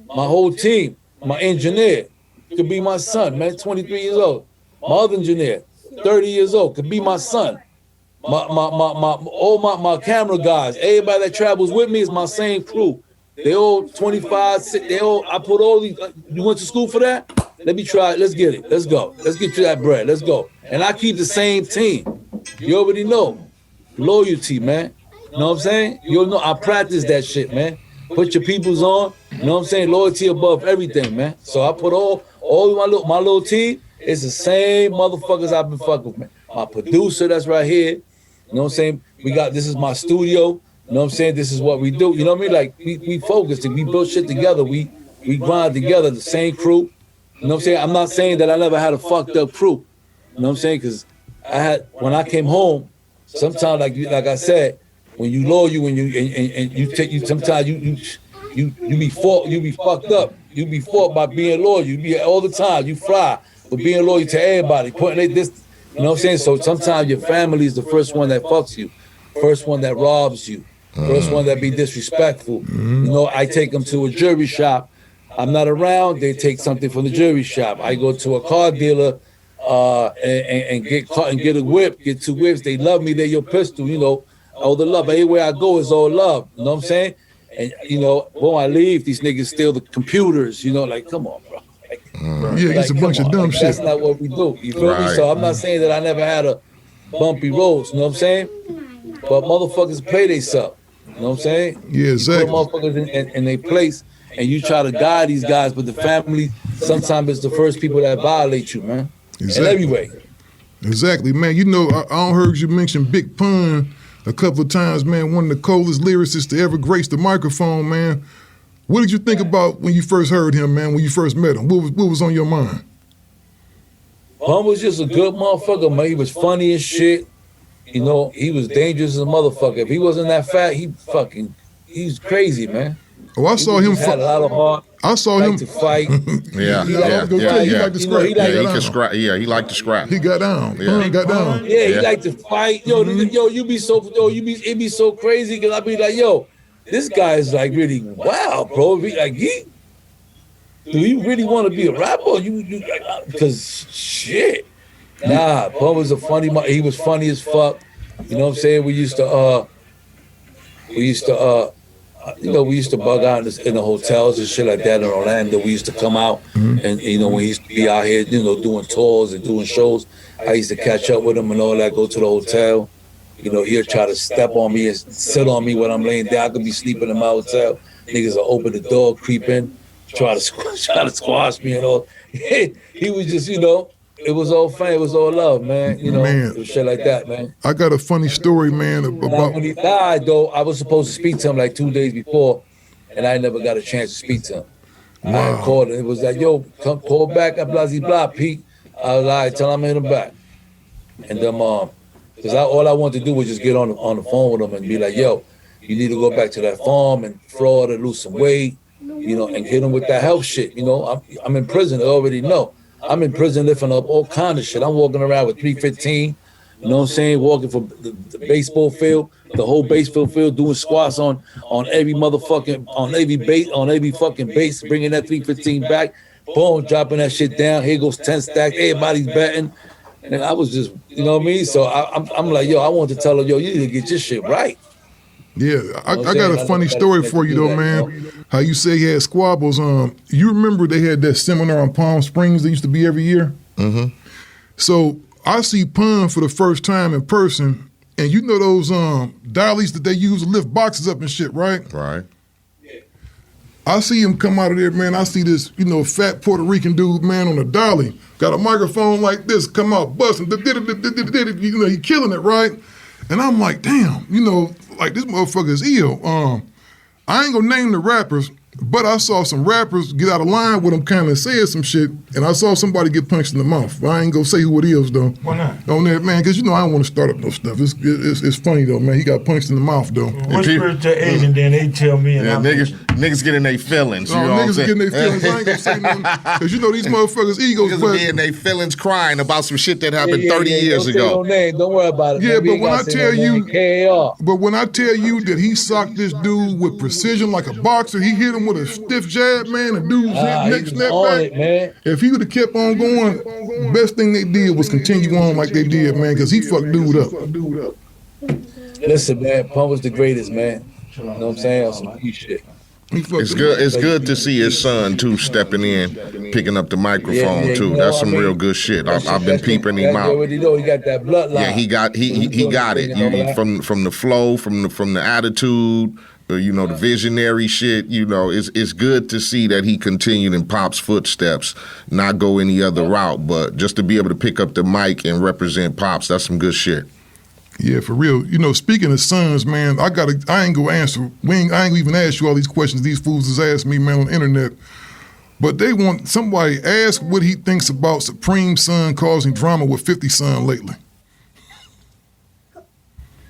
My whole team. My engineer could be my son, man, 23 years old. My other engineer, 30 years old, could be my son. My camera guys, everybody that travels with me is my same crew. They all 25, I put all these, you went to school for that? Let me try it, let's get it, let's go. Let's get you that bread, let's go. And I keep the same team. You already know. Loyalty, man. You know what I'm saying? You'll know, I practice that shit, man. Put your peoples on, you know what I'm saying? Loyalty above everything, man. So I put all my little team, it's the same motherfuckers I've been fucking with, man. My producer that's right here, you know what I'm saying? This is my studio, you know what I'm saying? This is what we do, you know what I mean? Like, we focused and we built shit together. We grind together, the same crew. You know what I'm saying? I'm not saying that I never had a fucked up crew. You know what I'm saying? Because when I came home, sometimes, like I said, when you loyal, when sometimes you be fucked up. You be fought by being loyal. You be all the time. You fry for being loyal to everybody. Putting this, you know what I'm saying? So sometimes your family is the first one that fucks you, first one that robs you, first one that be disrespectful. You know, I take them to a jewelry shop. I'm not around. They take something from the jewelry shop. I go to a car dealer and get a whip, get 2 whips. They love me. They're your pistol. You know. All the love. Everywhere I go is all love. You know what I'm saying? And, you know, when I leave, these niggas steal the computers. You know, like, come on, bro. Like, yeah, it's a bunch of dumb shit. That's not what we do. You feel me? So I'm not saying that I never had a bumpy roads. You know what I'm saying? But motherfuckers play they suck. You know what I'm saying? Yeah, exactly. You put motherfuckers in their place, and you try to guide these guys, but the family, sometimes it's the first people that violate you, man. Exactly. In every way. Exactly, man. You know, I heard you mention Big Pun a couple of times, man. One of the coldest lyricists to ever grace the microphone, man. What did you think about when you first heard him, man, when you first met him? What was on your mind? Pun was just a good motherfucker, man. He was funny as shit. You know, he was dangerous as a motherfucker. If he wasn't that fat, he's crazy, man. Oh, I saw him. Had a lot of heart. I saw him to fight. He liked to scrap. He could scrap. Yeah, he liked to scrap. He got down. Yeah. He got down. Yeah, he liked to fight. It be so crazy because I be like, yo, this guy is like really wow, bro. Be like, do you really want to be a rapper? Because shit. Nah, Pun was he was funny as fuck. You know what I'm saying? We used to bug out in the hotels and shit like that in Orlando. We used to come out and, you know, when he used to be out here, you know, doing tours and doing shows, I used to catch up with him and all that, go to the hotel. You know, he'll try to step on me and sit on me when I'm laying down. I could be sleeping in my hotel. Niggas will open the door, creep in, try to squash me and all. He was just, you know, it was all fun. It was all love, man. You know, it was shit like that, man. I got a funny story, man, about when he died, though. I was supposed to speak to him like 2 days before, and I never got a chance to speak to him. Wow. I had called him. It was like, yo, come call back at blah, blah, Pete. I was like, tell him I'm hit him back. And then, because all I wanted to do was just get on the phone with him and be like, yo, you need to go back to that farm and Florida, lose some weight, you know, and get him with that health shit. You know, I'm in prison. I already know. I'm in prison lifting up all kind of shit. I'm walking around with 315, you know what I'm saying? Walking from the baseball field, the whole baseball field, doing squats on every motherfucking, on every fucking base, bringing that 315 back, boom, dropping that shit down. Here goes 10 stacks. Everybody's betting. And I was just, you know what I mean? So I'm like, yo, I want to tell her, yo, you need to get your shit right. Yeah, I got a funny story for you though, man. How you say you had squabbles. You remember they had that seminar in Palm Springs that used to be every year? Mm-hmm. So I see Pun for the first time in person, and you know those dollies that they use to lift boxes up and shit, right? Right. I see him come out of there, man. I see this, fat Puerto Rican dude, man, on a dolly. Got a microphone like this, come out busting, he killing it, right? And I'm like, damn, like this motherfucker is ill. I ain't gonna name the rappers, but I saw some rappers get out of line with him, kind of said some shit, and I saw somebody get punched in the mouth. I ain't gonna say who it is though. Why not? On that, man, because I don't want to start up no stuff. It's funny though, man. He got punched in the mouth though. Whisper it to agent, then they tell me. And niggas getting their feelings. No, niggas getting their feelings. I ain't gonna say nothing because these motherfuckers' egos. Niggas be in their feelings crying about some shit that happened 30 years ago. No name. Don't worry about it. Yeah, man. but when I tell you that he socked this dude with precision like a boxer, he hit him with a stiff jab, man. The dude's neck snapped back. Man. If he would have kept on going, best thing they did was continue on like they did, man, because he fucked dude up. Listen, man, Pun was the greatest, man. You know what I'm saying? On some key shit. It's good to see his son too stepping in, picking up the microphone too. That's some real good shit. I've been peeping him out. You already know he got that bloodline. Yeah, he got it. From the flow, from the attitude, the visionary shit. It's good to see that he continued in Pop's footsteps, not go any other route, but just to be able to pick up the mic and represent Pops. That's some good shit. Yeah, for real. Speaking of sons, man, I ain't gonna answer. I ain't gonna even ask you all these questions these fools has asked me, man, on the internet. But they want somebody ask what he thinks about Supreme's son causing drama with 50 Son lately.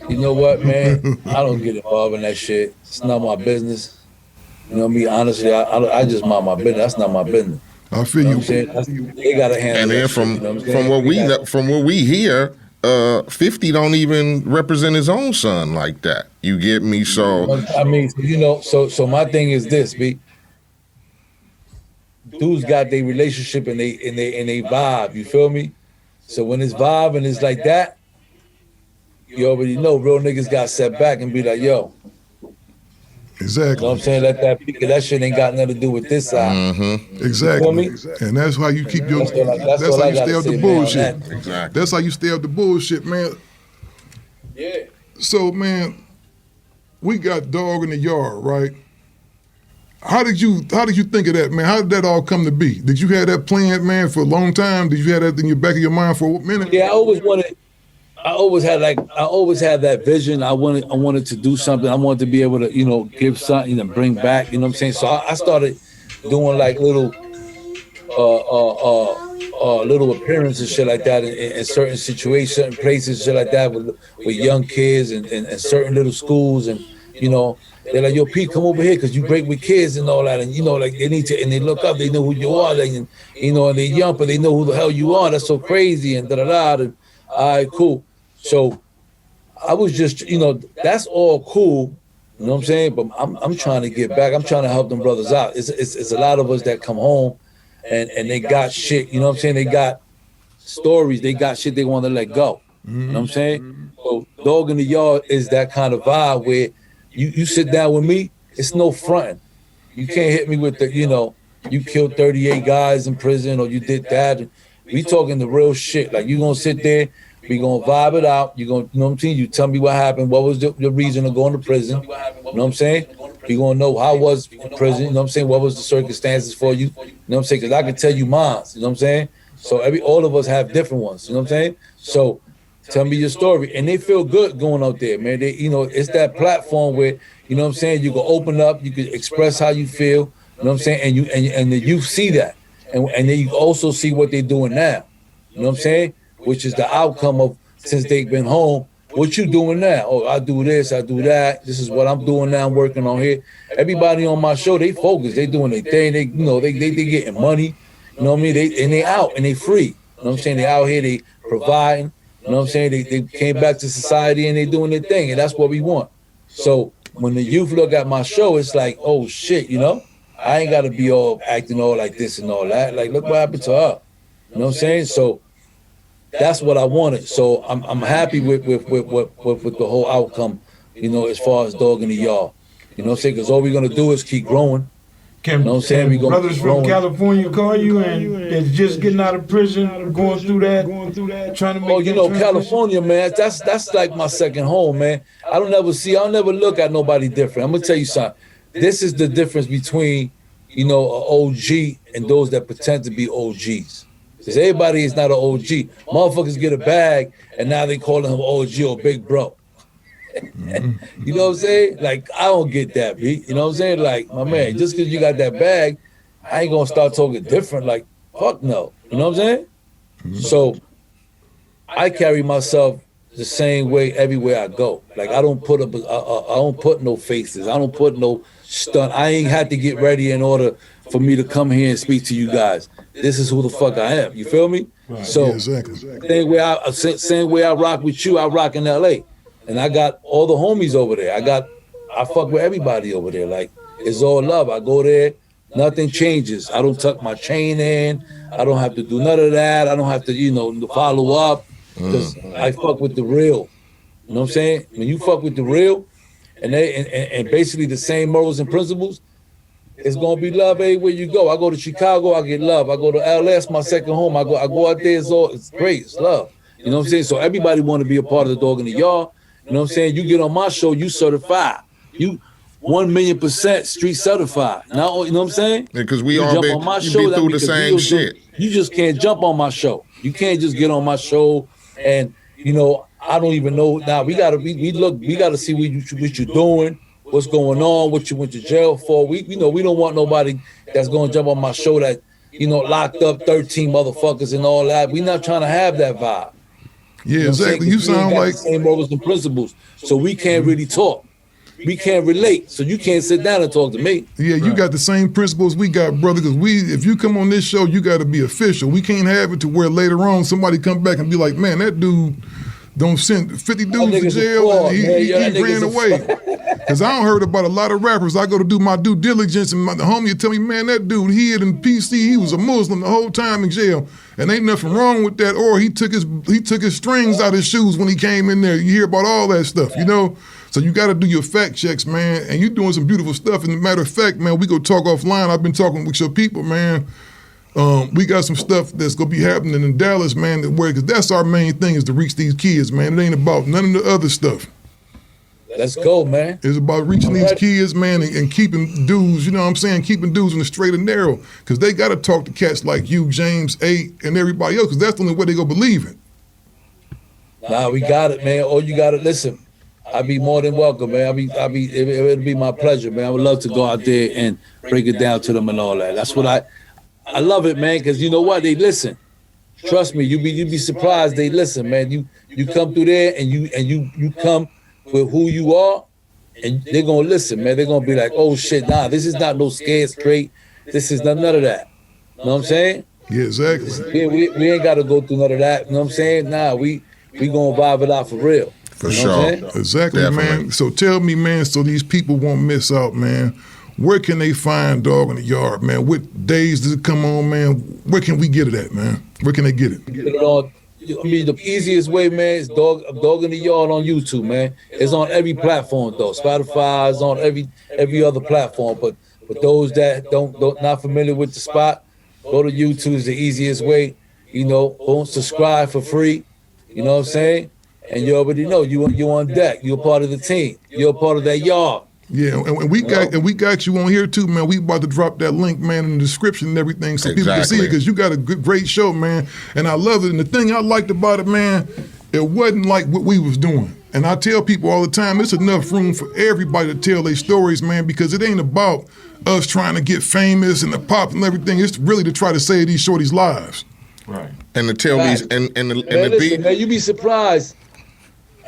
You know what, man? I don't get involved in that shit. It's not my business. You know me, honestly, I just mind my business. That's not my business. I feel you. They gotta handle. And then from what we hear. 50 don't even represent his own son like that. You get me? So I mean, so my thing is this, B. Dudes got their relationship and they vibe. You feel me? So when it's vibe and it's like that, you already know real niggas got set back and be like, yo. Exactly. You know what I'm saying? Let that because that shit ain't got nothing to do with this side. Mm-hmm. Exactly. And that's how you keep your. That's how you stay out the bullshit. Exactly. That's how you stay out the bullshit, man. Yeah. So, man, we got Dog in the Yard, right? How did you think of that, man? How did that all come to be? Did you have that planned, man, for a long time? Did you have that in your back of your mind for a minute? Yeah, I always had that vision. I wanted to do something. I wanted to be able to, give something and bring back, you know what I'm saying? So I started doing like little appearances and shit like that in certain situations, certain places, shit like that with young kids and certain little schools. And, they're like, yo, Pete, come over here because you great with kids and all that. And, like they need to, and they look up, they know who you are. And they're young, but they know who the hell you are. That's so crazy and da-da-da. And, all right, cool. So I was just, that's all cool, you know what I'm saying? But I'm trying to get back. I'm trying to help them brothers out. It's a lot of us that come home and they got shit, you know what I'm saying? They got stories, they got shit they want to let go. You know what I'm saying? So Dog in the Yard is that kind of vibe where you sit down with me, it's no fronting. You can't hit me with the, you killed 38 guys in prison or you did that. We talking the real shit. Like you gonna sit there, we gonna vibe it out. You gonna, you know what I'm saying? You tell me what happened. What was the reason of going to prison? You know what I'm saying? We gonna know how was prison. You know what I'm saying? What was the circumstances for you? You know what I'm saying? Because I can tell you mine. You know what I'm saying? So all of us have different ones. You know what I'm saying? So tell me your story, and they feel good going out there, man. They, it's that platform where you know what I'm saying. You can open up. You can express how you feel. You know what I'm saying? And you and the youth see that, and then you also see what they're doing now. You know what I'm saying? Which is the outcome of since they've been home. What you doing now? Oh, I do this, I do that. This is what I'm doing now. I'm working on here. Everybody on my show, they focus. They doing their thing. They, they getting money. You know what I mean? They out and they free. You know what I'm saying? They out here. They providing. You know what I'm saying? They came back to society and they doing their thing, and that's what we want. So when the youth look at my show, it's like, oh shit, all I ain't got to be all acting all like this and all that. Like, look what happened to her. You know what I'm saying? So that's what I wanted. So I'm happy with the whole outcome, you know, as far as Dog in the Yard. You know what I'm saying? Because all we're going to do is keep growing. Can, you know what I'm saying? Brothers from California call you and that's just getting out of prison, going through that, trying to make you know, California, man, that's like my second home, man. I'll never look at nobody different. I'm going to tell you something. This is the difference between, you know, an OG and those that pretend to be OGs. Because everybody is not an OG. Motherfuckers get a bag and now they calling him OG or big bro. You know what I'm saying? Like, I don't get that, B. You know what I'm saying? Like, my man, just because you got that bag, I ain't gonna start talking different. Like, fuck no. You know what I'm saying? So, I carry myself the same way everywhere I go. Like, I don't put no faces. I don't put no stunt. I ain't had to get ready in order for me to come here and speak to you guys. This is who the fuck I am. You feel me? Right. So, yeah, exactly. same way I rock with you, I rock in LA. And I got all the homies over there. I fuck with everybody over there. Like, it's all love. I go there, nothing changes. I don't tuck my chain in. I don't have to do none of that. I don't have to, you know, follow up. Because I fuck with the real. You know what I'm saying? When you fuck with the real, and basically the same morals and principles, it's gonna be love everywhere you go. I go to Chicago, I get love. I go to LS, my second home. I go out there, it's great, it's love. You know what I'm saying? So everybody want to be a part of the Dog in the Yard. You know what I'm saying? You get on my show, you certified. You 1,000,000% street certified. Now, you know what I'm saying? Because we you all been through the same shit. You just can't jump on my show. You can't just get on my show and, you know, I don't even know. Now we gotta see what you're doing, what's going on, what you went to jail for. We don't want nobody that's gonna jump on my show that, you know, locked up 13 motherfuckers and all that. We not trying to have that vibe. Yeah, you know exactly. You sound like the same morals and principles, so we can't really talk. We can't relate, so you can't sit down and talk to me. Yeah, you got the same principles we got, brother. Because if you come on this show, you got to be official. We can't have it to where later on somebody come back and be like, man, that dude don't send 50 dudes to jail and he ran away. Because I don't heard about a lot of rappers. I go to do my due diligence and the homie will tell me, man, that dude, he had in PC, he was a Muslim the whole time in jail. And ain't nothing wrong with that. Or he took his strings out his shoes when he came in there. You hear about all that stuff, you know? So you got to do your fact checks, man. And you're doing some beautiful stuff. And as a matter of fact, man, we go talk offline. I've been talking with your people, man. We got some stuff that's going to be happening in Dallas, man, because that's our main thing is to reach these kids, man. It ain't about none of the other stuff. Let's go, man. It's about reaching these kids, man, and keeping dudes, you know what I'm saying, keeping dudes in the straight and narrow. Because they got to talk to cats like you, James, 8, and everybody else, because that's the only way they going to believe it. Nah, we got it, man. All you got to listen. I'd be more than welcome, man. It'll be my pleasure, man. I would love to go out there and break it down to them and all that. That's what I love it, man, because you know what? They listen. Trust me, you be surprised they listen, man. You come through there and you come with who you are, and they're gonna listen, man. They're gonna be like, oh shit, nah, this is not no scared straight. This is none of that. You know what I'm saying? Yeah, exactly. We ain't gotta go through none of that. You know what I'm saying? Nah, we gonna vibe it out for real. For sure. Exactly, Definitely. man. So tell me, man, so these people won't miss out, man. Where can they find Dog in the Yard, man? What days does it come on, man? Where can we get it at, man? Where can they get it? Get it on. I mean, the easiest way, man, is Dog in the Yard on YouTube, man. It's on every platform, though. Spotify is on every other platform. But for those that don't not familiar with the spot, go to YouTube is the easiest way. You know, go subscribe for free. You know what I'm saying? And you already know you on deck. You're a part of the team. You're a part of that yard. Yeah, and we got you on here too, man. We about to drop that link, man, in the description and everything so people can see it because you got a great show, man. And I love it. And the thing I liked about it, man, it wasn't like what we was doing. And I tell people all the time, it's enough room for everybody to tell their stories, man, because it ain't about us trying to get famous and the pop and everything. It's really to try to save these shorties' lives. Right. And to tell these and the beat. Man, you be surprised.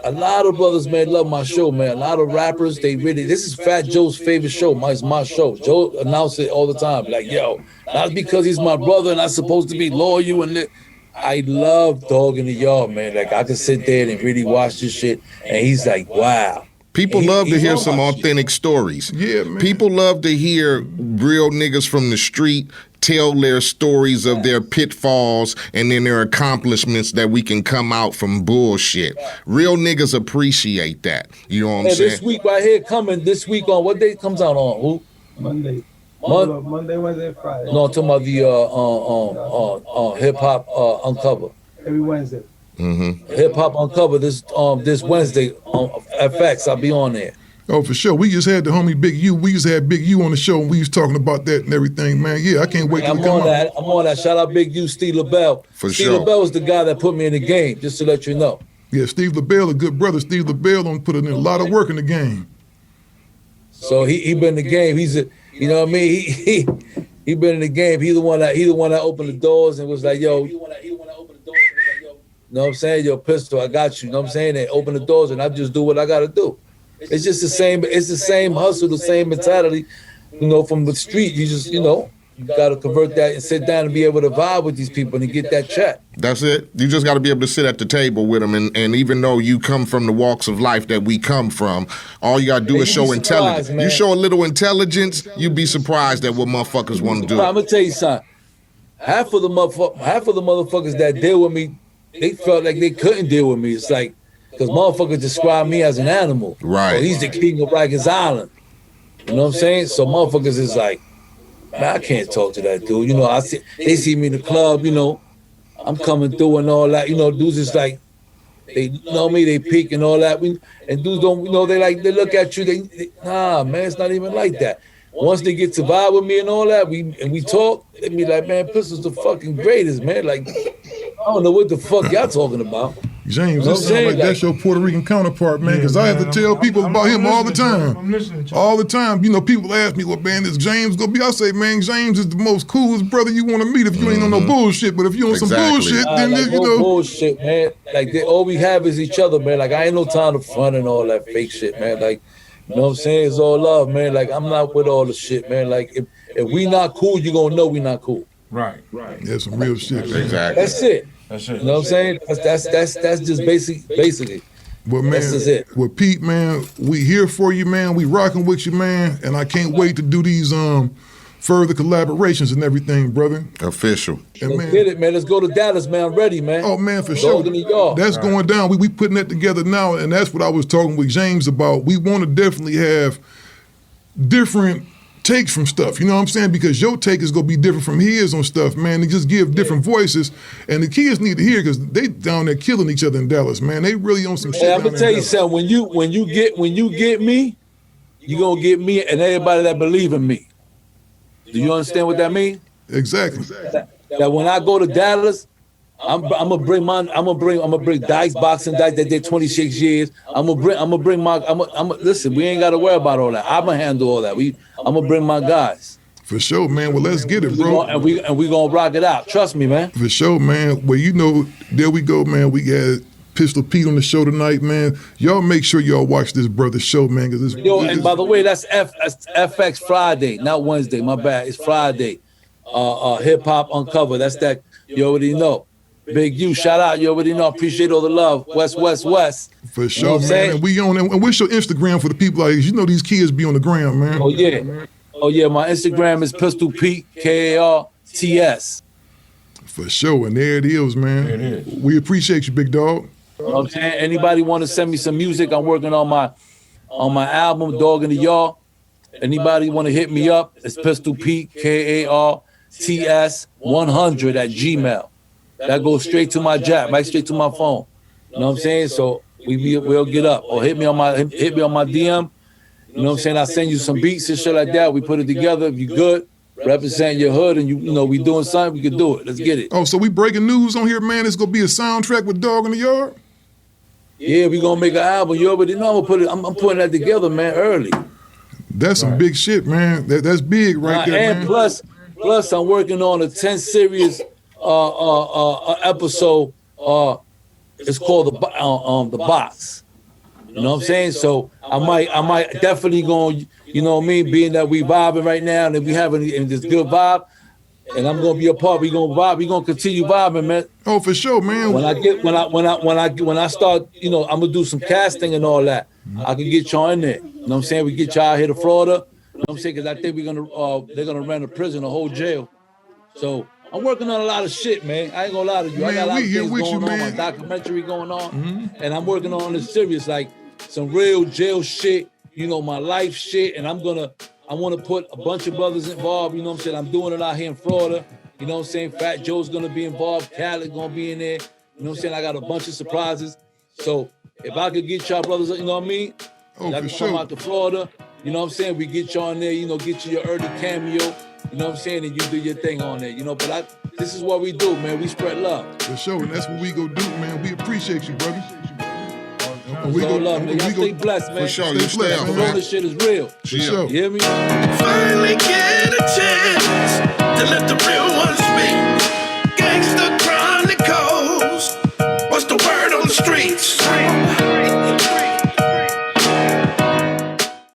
A lot of brothers, man, love my show, man. A lot of rappers, this is Fat Joe's favorite show. It's my show. Joe announces it all the time. Like, yo, not because he's my brother and I'm supposed to be loyal and I love Dog in the Yard, man. Like, I can sit there and really watch this shit, and he's like, wow. People love to hear some authentic stories. Yeah, man. People love to hear real niggas from the street tell their stories of their pitfalls and then their accomplishments that we can come out from bullshit. Real niggas appreciate that. You know what I'm saying? This week right here coming, this week on, what day it comes out on? Who? Monday, Wednesday, Friday. No, I'm talking about the Hip Hop Uncover. Every Wednesday. Hip Hop Uncover this Wednesday on FX. I'll be on there. Oh, for sure. We just had the homie Big U. We just had Big U on the show, and we was talking about that and everything, man. Yeah, I can't wait till it come out. I'm on that. Shout out Big U, Steve LaBelle. For Steve sure. LaBelle was the guy that put me in the game, just to let you know. Yeah, Steve LaBelle, a good brother. Steve LaBelle done put in a lot of work in the game. So he been in the game. He's a, you know what I mean? He been in the game. He the one that opened the doors and was like, yo. You know what I'm saying? Yo, Pistol, I got you. You know what I'm saying? They open the doors and I just do what I gotta do. It's just the same. It's the same hustle, the same mentality. You know, from the street, you just, you know, you got to convert that and sit down and be able to vibe with these people and get that check. That's it. You just got to be able to sit at the table with them. And even though you come from the walks of life that we come from, all you got to do is show intelligence. You show a little intelligence, you'd be surprised at what motherfuckers want to do. I'm going to tell you something. Half of the motherfuckers that deal with me, they felt like they couldn't deal with me. It's like, because motherfuckers describe me as an animal. Right. So he's the king of Rikers Island. You know what I'm saying? So motherfuckers is like, man, I can't talk to that dude. You know, they see me in the club, you know, I'm coming through and all that. You know, dudes is like, they, you know me, they peek and all that. And dudes don't, you know, they look at you, nah, man, it's not even like that. Once they get to vibe with me and all that, we talk, they be like, man, Pistol's the fucking greatest, man. Like, I don't know what the fuck y'all talking about. James, that sounds like that's your Puerto Rican counterpart, man, because I have to tell people about him all the time. I'm listening to you. All the time. You know, people ask me, well, man, is James going to be? I say, man, James is the most coolest brother you want to meet if you ain't on no bullshit. But if you on some bullshit, then, like, you no know. bullshit, man. Like, all we have is each other, man. Like, I ain't no time to front and all that fake shit, man. Like, you know what I'm saying? It's all love, man. Like, I'm not with all the shit, man. Like, if we not cool, you going to know we not cool. Right. That's some real shit, man. Exactly. That's it. That's it. You know what I'm saying? That's just basically. But man, This is it. Well, Pete, man, we here for you, man. We rocking with you, man. And I can't wait to do these further collaborations and everything, brother. Official. And Let's get it, man. Let's go to Dallas, man. I'm ready, man. Oh man, for sure. Dog in the yard. That's going down. We putting that together now, and that's what I was talking with James about. We want to definitely have different takes from stuff. You know what I'm saying? Because your take is gonna be different from his on stuff, man. They just give different voices, and the kids need to hear because they down there killing each other in Dallas, man. They really on some shit. Hey, I'm down gonna there tell in you Dallas. something. When you get me, you gonna get me and everybody that believe in me. Do you understand what that means? Exactly. That when I go to Dallas, I'm gonna bring Dice Boxing Dice that did 26 years. Listen, we ain't gotta worry about all that. I'm gonna handle all that. I'm gonna bring my guys. For sure, man. Well, let's get it, bro. And we gonna rock it out. Trust me, man. For sure, man. Well, you know, there we go, man. We got Pistol Pete on the show tonight, man. Y'all make sure y'all watch this brother's show, man. Cause And by the way, that's FX Friday, not Wednesday. My bad. It's Friday. Hip Hop Uncover. That's that. You already know. Big U, shout out. You already know. Appreciate all the love. West. For sure, You know what I'm man. saying? And we on, and what's your Instagram for the people like you know these kids be on the gram, man. Oh yeah. My Instagram is Pistol Pete, KARTS. For sure, and there it is, man. There it is. We appreciate you, big dog. You know what I'm saying? Anybody want to send me some music? I'm working on my album, Dog in the Yard. Anybody want to hit me up? It's Pistol Pete, KARTS 100 at Gmail. That goes straight to my jack, right straight to my phone. You know what I'm saying? So we'll get up or hit me on my DM. You know what I'm saying? I'll send you some beats and shit like that. We put it together. If you good, represent your hood, and you know we doing something, we can do it. Let's get it. Oh, so we breaking news on here, man. It's gonna be a soundtrack with Dog in the Yard. Yeah, we gonna make an album. You already know I'm putting that together, man, early. That's some big shit, man. That's big right there, And man. plus I'm working on a 10 series episode. It's called the Box. You know what I'm saying? So I might definitely going. You know what I mean? Being that we vibing right now and we having this good vibe, and I'm gonna be a part. We gonna vibe. We gonna continue vibing, man. Oh, for sure, man. When I start, you know, I'm gonna do some casting and all that. I can get y'all in there. You know what I'm saying? We get y'all out here to Florida. You know what I'm saying? Because I think they're gonna rent a prison, a whole jail. So I'm working on a lot of shit, man. I ain't gonna lie to you. Man, I got a lot of things going on. man. My documentary going on, and I'm working on this serious, like some real jail shit. You know, my life shit, and I want to put a bunch of brothers involved. You know what I'm saying? I'm doing it out here in Florida. You know what I'm saying? Fat Joe's gonna be involved. Khaled gonna be in there. You know what I'm saying? I got a bunch of surprises. So if I could get y'all brothers, you know what I mean? Oh, Y'all for can come sure. out to Florida. You know what I'm saying? We get y'all in there. You know, get you your early cameo. You know what I'm saying? And you do your thing on there. You know, but this is what we do, man. We spread love. For sure, and that's what we go do, man. We appreciate you, brother. We go love, man. Y'all stay blessed, man. For sure, Stay you stay blessed, up, man. man. This shit is real. For sure. You hear me? Finally get a chance to let the real